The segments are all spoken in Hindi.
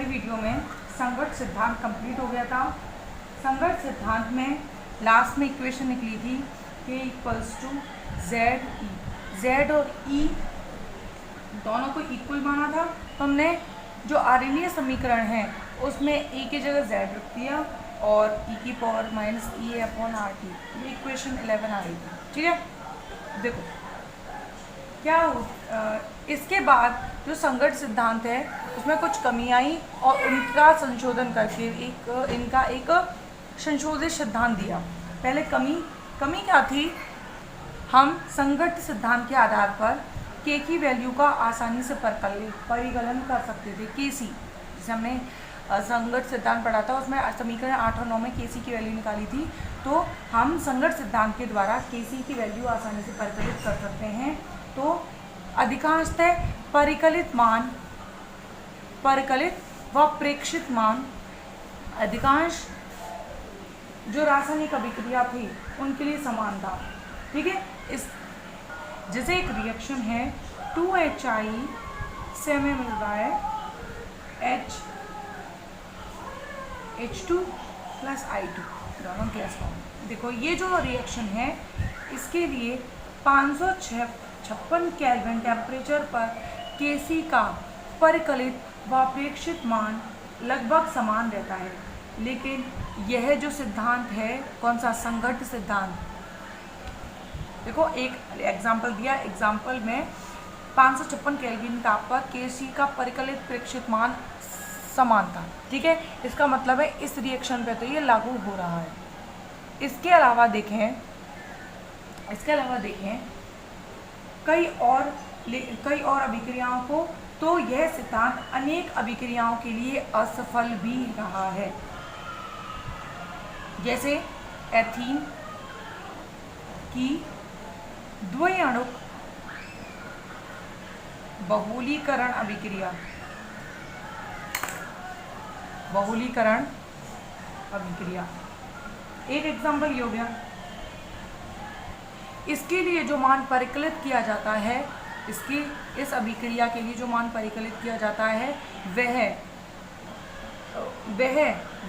वीडियो में संगत सिद्धांत कंप्लीट हो गया था। संगत सिद्धांत में लास्ट में इक्वेशन निकली थी K = ZE। Z और E दोनों को इक्वल माना था, तो हमने जो आर्यनीय समीकरण है उसमें E की जगह Z रख दिया और e⁻ EA/RT, ये इक्वेशन 11 आ रही थी। ठीक है, देखो क्या हो इसके बाद जो संगत सिद्धांत है उसमें कुछ कमी आई और उनका संशोधन करके इनका एक संशोधित सिद्धांत दिया। पहले कमी क्या थी, हम संगत सिद्धांत के आधार पर K की वैल्यू का आसानी से परिकलन कर सकते थे। KC जैसे हमने संगत सिद्धांत पढ़ा था, उसमें समीकरण 8 और 9 में KC की वैल्यू निकाली थी, तो हम संगत सिद्धांत के द्वारा KC की वैल्यू आसानी से परिकलित कर सकते हैं। तो अधिकांशतः परिकलित व प्रेक्षित मान अधिकांश जो रासायनिक अभिक्रिया थी उनके लिए समान था। ठीक है, इस जैसे एक रिएक्शन है 2HI से हमें मिल रहा है H2 + I2 दोनों गैस फॉर्म। देखो ये जो रिएक्शन है इसके लिए 556 केल्विन टेम्परेचर पर Kc का परिकलित व प्रेक्षित मान लगभग समान रहता है। लेकिन यह जो सिद्धांत है कौन सा, संगत सिद्धांत। देखो एक एग्जाम्पल दिया, एग्जाम्पल में 556 केल्विन ताप पर Kc का परिकलित प्रेक्षित मान समान था। ठीक है, इसका मतलब है इस रिएक्शन पे तो ये लागू हो रहा है। इसके अलावा देखें कई और अभिक्रियाओं को, तो यह सिद्धांत अनेक अभिक्रियाओं के लिए असफल भी रहा है। जैसे एथीन की द्विअणुक बहुलीकरण अभिक्रिया, एक एग्जाम्पल ये हो गया। इसके लिए जो मान परिकलित किया जाता है, इस अभिक्रिया के लिए जो मान परिकलित किया जाता है वह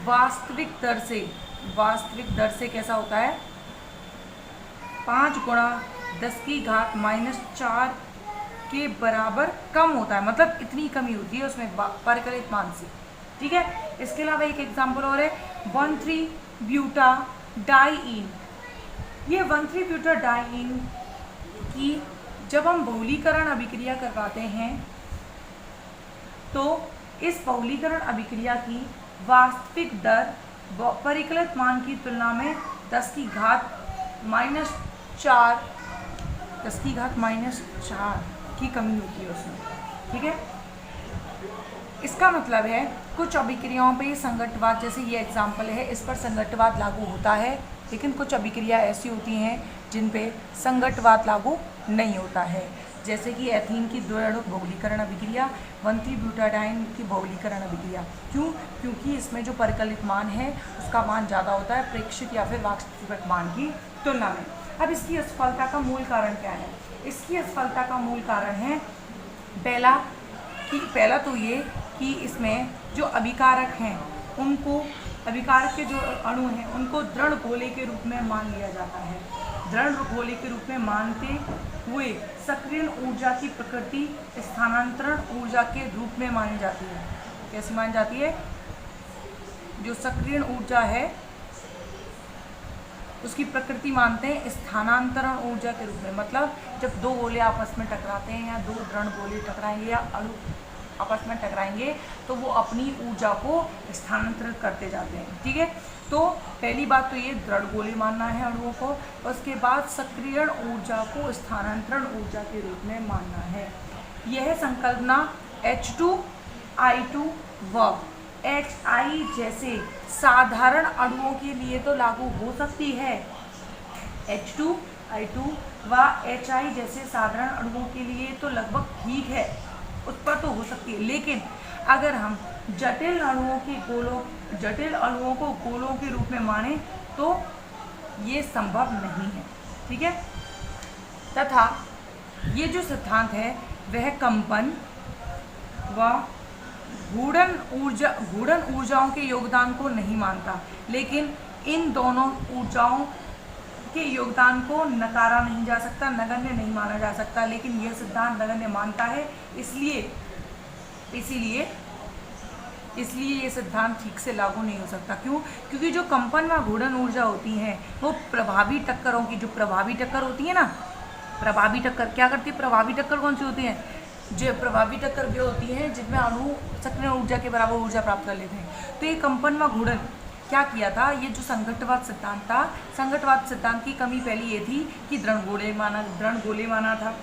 वास्तविक दर से कैसा होता है, 5 × 10⁻⁴ के बराबर कम होता है। मतलब इतनी कमी होती है उसमें परिकलित मान से। ठीक है, इसके अलावा एक एग्जाम्पल और है 1,3-ब्यूटाडाइईन। ये 1,3-ब्यूटाडाइईन की जब हम बहुलीकरण अभिक्रिया करवाते हैं तो इस बहुलीकरण अभिक्रिया की वास्तविक दर परिकलित मान की तुलना में 10⁻⁴ की कमी होती है उसमें। ठीक है, इसका मतलब है कुछ अभिक्रियाओं पे ये संगतवाद, जैसे ये एग्जाम्पल है, इस पर संगतवाद लागू होता है, लेकिन कुछ अभिक्रिया ऐसी होती हैं जिन पे संगतवाद लागू नहीं होता है। जैसे कि एथीन की द्विअणुक बहुलीकरण अभिक्रिया, 1,3-ब्यूटाडाइन की बहुलीकरण अभिक्रिया। क्यों? क्योंकि इसमें जो परिकलित मान है उसका मान ज़्यादा होता है प्रेक्षित या फिर वास्तविक मान की तुलना में। अब इसकी असफलता का मूल कारण क्या है? इसकी असफलता का मूल कारण है पहला तो ये कि इसमें जो अभिकारक हैं उनको, अभिकारक के जो अणु हैं उनको दृढ़ गोले के रूप में मान लिया जाता है। दृढ़ गोले के रूप में मानते हुए सक्रियण ऊर्जा की प्रकृति स्थानांतरण ऊर्जा के रूप में मानी जाती है। कैसी मानी जाती है? जो सक्रियण ऊर्जा है उसकी प्रकृति मानते हैं स्थानांतरण ऊर्जा के रूप में। मतलब जब दो गोले आपस में टकराते हैं या दो दृढ़ गोले टकराएंगे या अणु आपस में टकराएंगे तो वो अपनी ऊर्जा को स्थानांतरित करते जाते हैं। ठीक है, तो पहली बात तो ये दृढ़ गोले मानना है अणुओं को, उसके बाद सक्रियण ऊर्जा को स्थानांतरण ऊर्जा के रूप में मानना है। यह संकल्पना H2I2 व HI जैसे साधारण अणुओं के लिए तो लागू हो सकती है। H2I2 व HI जैसे साधारण अणुओं के लिए तो लगभग ठीक है, उस पर तो हो सकती है। लेकिन अगर हम जटिल अणुओं को गोलों के रूप में माने तो ये संभव नहीं है। ठीक है, तथा ये जो सिद्धांत है वह कंपन व घूर्णन ऊर्जाओं के योगदान को नहीं मानता, लेकिन इन दोनों ऊर्जाओं के योगदान को नकारा नहीं जा सकता, नगण्य नहीं माना जा सकता, लेकिन यह सिद्धांत नगण्य मानता है। इसलिए ये सिद्धांत ठीक से लागू नहीं हो सकता। क्यों? क्योंकि जो कंपन व घूर्णन ऊर्जा होती है वो प्रभावी टक्करों की, जो प्रभावी टक्कर होती है ना, प्रभावी टक्कर क्या करती है? प्रभावी टक्कर कौन सी होती है? जो प्रभावी टक्कर वे होती है जिनमें अणु सक्रिय ऊर्जा के बराबर ऊर्जा प्राप्त कर लेते हैं। तो ये कंपन व घूर्णन क्या किया था? ये जो संघट्टवाद सिद्धांत था, संघट्टवाद सिद्धांत की कमी पहली ये थी कि दृढ़ गोले माना था।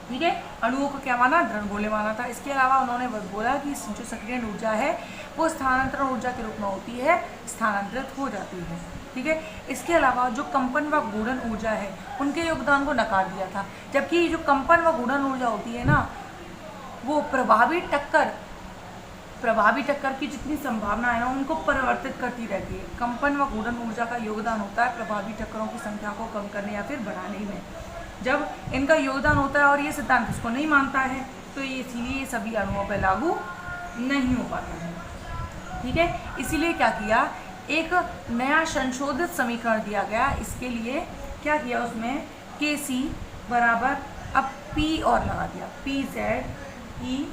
ठीक है, अणुओं को क्या माना? दृढ़ गोले माना था। इसके अलावा उन्होंने बोला कि जो सक्रिय ऊर्जा है वो स्थानांतरण ऊर्जा के रूप में होती है, स्थानांतरित हो जाती है। ठीक है, इसके अलावा जो कंपन व घूर्णन ऊर्जा है उनके योगदान को नकार दिया था। जबकि जो कंपन व घूर्णन ऊर्जा होती है ना, वो प्रभावी टक्कर की जितनी संभावना है ना उनको परिवर्तित करती रहती है। कंपन व घूर्णन ऊर्जा का योगदान होता है प्रभावी टक्करों की संख्या को कम करने या फिर बढ़ाने में। जब इनका योगदान होता है और ये सिद्धांत इसको नहीं मानता है, तो ये इसीलिए ये सभी अणुओं पर लागू नहीं हो पाता है। ठीक है, इसीलिए क्या किया? एक नया संशोधित समीकरण दिया गया। इसके लिए क्या किया? उसमें Kc बराबर अब P और लगा दिया, PZ e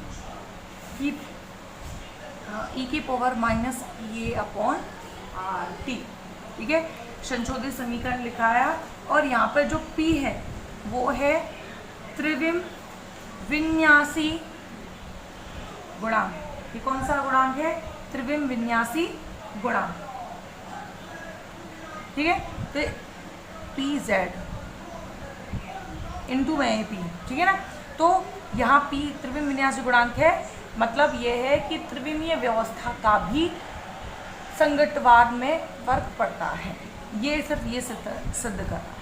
की पावर माइनस ये अपॉन RT। ठीक है, संशोधित समीकरण लिखाया और यहाँ पर जो P है वो है त्रिविम विन्यासी गुणांक। ये कौन सा गुणांक है? त्रिविम विन्यासी गुणांक। ठीक है, तो PZ इंटू में P। ठीक है ना, तो यहाँ P त्रिविम विन्यासी गुणांक है, मतलब ये है कि त्रिविमीय व्यवस्था का भी संघट्टवाद में फर्क पड़ता है। ये सिर्फ ये सिद्ध कर रहा है।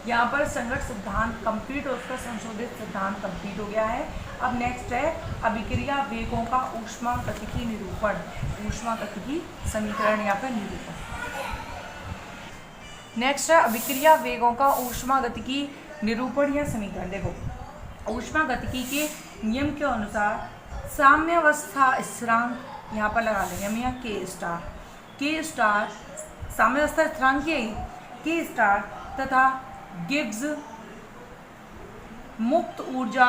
यहाँ पर संघट्ट सिद्धांत कंप्लीट और उसका संशोधित सिद्धांत कंप्लीट हो गया है। अब नेक्स्ट है अभिक्रिया वेगों का ऊष्मागतिकी निरूपण, ऊष्मागतिकी समीकरण या फिर निरूपण। नेक्स्ट है अभिक्रिया वेगों का ऊष्मागतिकी निरूपण या समीकरण। देखो, ऊष्मागतिकी के नियम के अनुसार साम्यावस्था स्थिरांक यहाँ पर लगा लेंगे हम, यहाँ K स्टार साम्यावस्था स्थिरांक K स्टार तथा गिब्स मुक्त ऊर्जा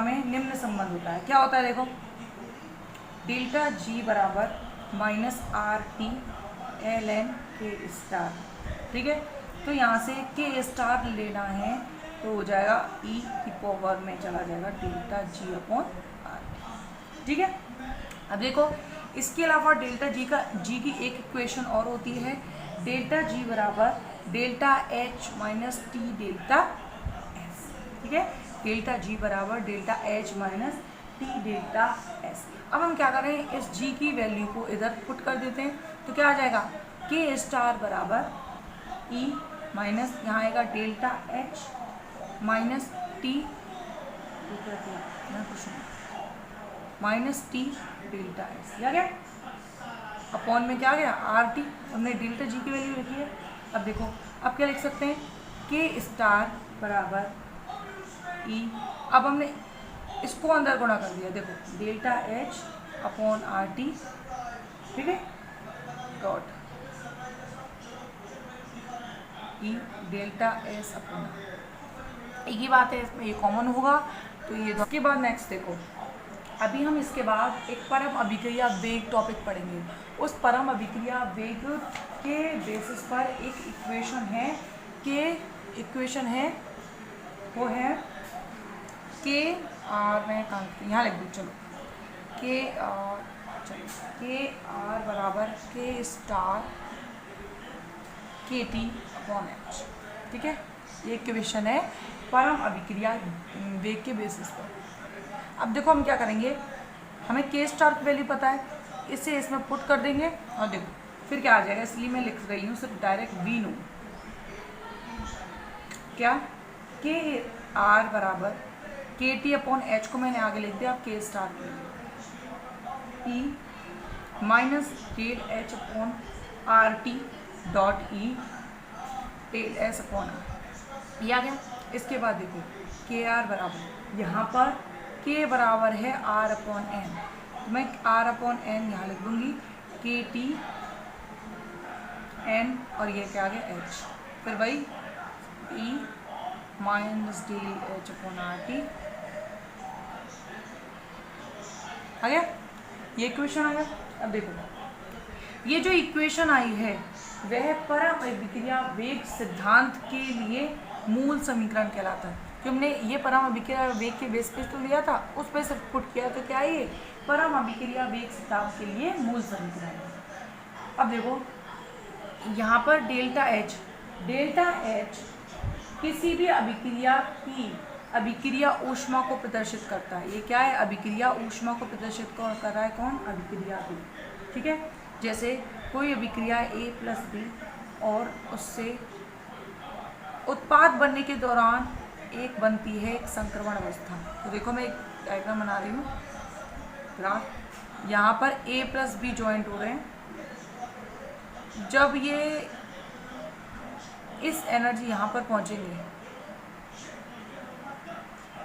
में निम्न संबंध होता है। क्या होता है? देखो, डेल्टा G बराबर minus RT ln K star. ठीक है, तो यहाँ से K स्टार लेना है तो हो जाएगा E की पावर में चला जाएगा डेल्टा G अपॉन RT। ठीक है, अब देखो इसके अलावा डेल्टा G की एक इक्वेशन और होती है, डेल्टा G बराबर delta H minus T delta S। ठीक है, डेल्टा G बराबर delta H minus T delta S। अब हम क्या करें? इस G की वैल्यू को इधर पुट कर देते हैं, तो क्या आ जाएगा? K स्टार बराबर E माइनस यहाँ आएगा delta H minus T minus T delta S। या क्या अपॉन में क्या आ गया? RT। हमने डेल्टा G की वैल्यू लिखी है। अब देखो, अब क्या लिख सकते हैं? K स्टार बराबर E। अब हमने इसको अंदर गुणा कर दिया। देखो, डेल्टा H अपॉन RT। ठीक है, dot E delta S upon एक ही बात है, इसमें ये कॉमन होगा तो ये। इसके बाद नेक्स्ट देखो, अभी हम इसके बाद एक परम अभिक्रिया वेग टॉपिक पढ़ेंगे। उस परम अभिक्रिया वेग के बेसिस पर एक इक्वेशन है वो है के आर, मैं यहाँ लिख दूँ, चलो के आर बराबर के स्टार के टी अपॉन एच। ठीक है, ये इक्वेशन है परम अभिक्रिया वेग के बेसिस पर। अब देखो हम क्या करेंगे, हमें के स्टार की वैल्यू पता है, इसे इसमें पुट कर देंगे और देखो फिर क्या आ जाएगा। इसलिए मैं लिख रही हूँ सिर्फ डायरेक्ट वी नो, क्या के आर बराबर के टी अपॉन एच को मैंने आगे लिख दिया। अब K star E minus del H upon R T dot E del S upon R, ये आ गया। इसके बाद देखो के आर बराबर यहाँ पर K बराबर है R अपॉन एन, तो मैं R अपॉन एन यहाँ लिख दूंगी, के टी एन और ये क्या आ गया H, फिर भाई E minus del H upon R T आ गया, ये इक्वेशन आ गया। अब देखो ये जो इक्वेशन आई है वह परम अभिक्रिया वेग सिद्धांत के लिए मूल समीकरण कहलाता है, कि हमने ये परम अभिक्रिया वेग के बेस पे तो लिया था, उस पे सिर्फ पुट किया, तो क्या है ये परम अभिक्रिया वेग सिद्धांत के लिए मूल समीकरण है। अब देखो यहाँ पर डेल्टा एच किसी भी अभिक्रिया की अभिक्रिया ऊष्मा को प्रदर्शित करता है। ये क्या है, अभिक्रिया ऊष्मा को प्रदर्शित कर रहा है कौन, अभिक्रिया बी, ठीक है। जैसे कोई अभिक्रिया ए प्लस बी और उससे उत्पाद बनने के दौरान एक बनती है एक संक्रमण अवस्था। तो देखो मैं एक डायग्राम बना रही हूँ, ग्राफ, यहाँ पर ए प्लस बी ज्वाइंट हो रहे हैं। जब ये इस एनर्जी यहाँ पर पहुँचेंगे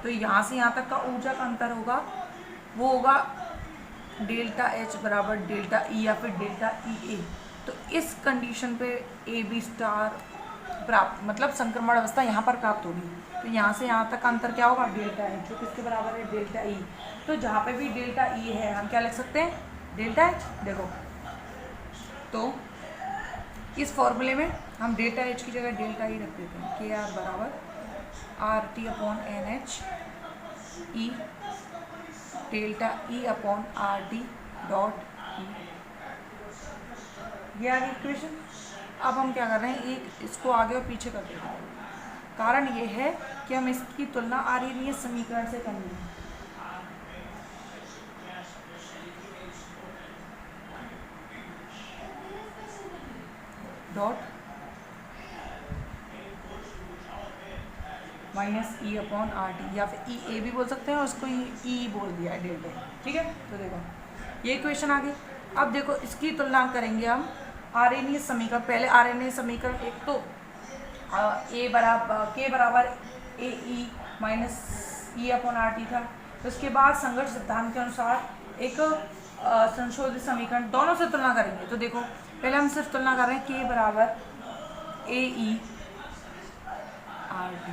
तो यहाँ से यहाँ तक का ऊर्जा का अंतर होगा, वो होगा डेल्टा एच बराबर डेल्टा ई या फिर डेल्टा ई ए। तो इस कंडीशन पे ए बी स्टार प्राप्त, मतलब संक्रमण अवस्था यहाँ पर प्राप्त होगी। तो यहाँ से यहाँ तक का अंतर क्या होगा, डेल्टा एच, जो किसके बराबर है, डेल्टा ई। तो जहाँ पे भी डेल्टा ई है हम क्या लिख सकते हैं, डेल्टा एच। देखो तो इस फॉर्मूले में हम डेल्टा एच की जगह डेल्टा ई रख देते हैं, के आर बराबर R T upon N H E delta E upon R T dot E. ये आ गई इक्वेशन। अब हम क्या कर रहे हैं, एक इसको आगे और पीछे कर देते हैं। कारण ये है कि हम इसकी तुलना आर्यनीय समीकरण से करेंगे। Dot minus E upon R T, या फिर ई ए भी बोल सकते हैं और उसको ई बोल दिया है डेल्टा, ठीक है। तो देखो ये इक्वेशन आ गई। अब देखो इसकी तुलना करेंगे हम आर्यनीय समीकरण। पहले आर्यनीय समीकरण एक तो ए बराबर के बराबर A E minus E upon R T था। तो उसके बाद संघर्ष सिद्धांत के अनुसार एक संशोधित समीकरण, दोनों से तुलना करेंगे। तो देखो पहले हम सिर्फ तुलना कर रहे हैं, के बराबर A E R T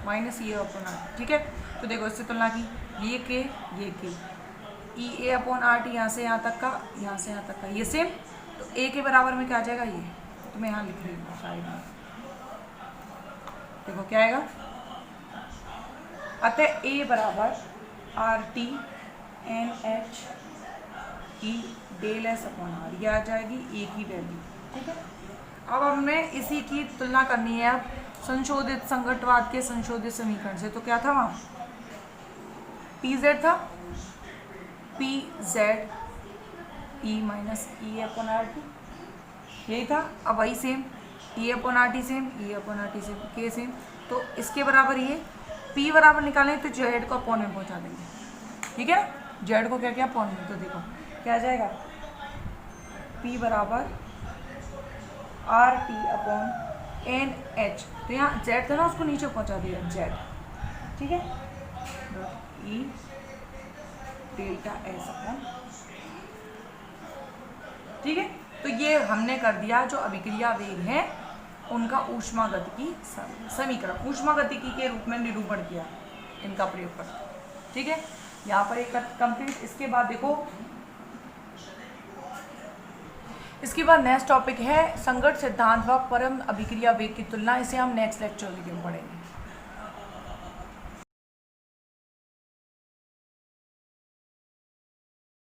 minus E upon R, ठीक है। तो देखो इससे तुलना की, ये K E A upon R T, यहाँ से यहाँ तक का, यहाँ से यहाँ तक का, ये सेम। तो ए के बराबर में क्या आ जाएगा, ये तो मैं यहाँ लिख रही हूँ साइड में। देखो क्या आएगा, अतः ए बराबर R T N H E del S upon R, ये आ जाएगी ए की वैल्यू, ठीक है। अब हमें इसी की तुलना करनी है अब संशोधित संघटवाद के संशोधित समीकरण से। तो क्या था वहाँ, पी जेड था, P Z E minus E upon R T, यही था। अब वही same, E upon R T same, E upon R T same, K same. तो इसके बराबर ये पी बराबर निकालें तो जेड को अपॉन में पहुँचा देंगे, ठीक है। जेड को क्या क्या अपॉन में, तो देखो क्या आ जाएगा, पी बराबर R T upon N H. तो यहाँ जेड था ना, उसको नीचे पहुँचा दिया जेड, ठीक है। ई डेल्टा एस अपॉन, ठीक है। तो ये हमने कर दिया जो अभिक्रिया वेग है उनका ऊष्मागतिकी समीकरण, ऊष्मागतिकी के रूप में निरूपण किया इनका प्रयोग कर, ठीक है। यहाँ पर एक कंप्लीट। इसके बाद देखो, इसके बाद नेक्स्ट टॉपिक है संघट्ट सिद्धांत व परम अभिक्रिया वेग की तुलना। इसे हम नेक्स्ट लेक्चर में पढ़ेंगे।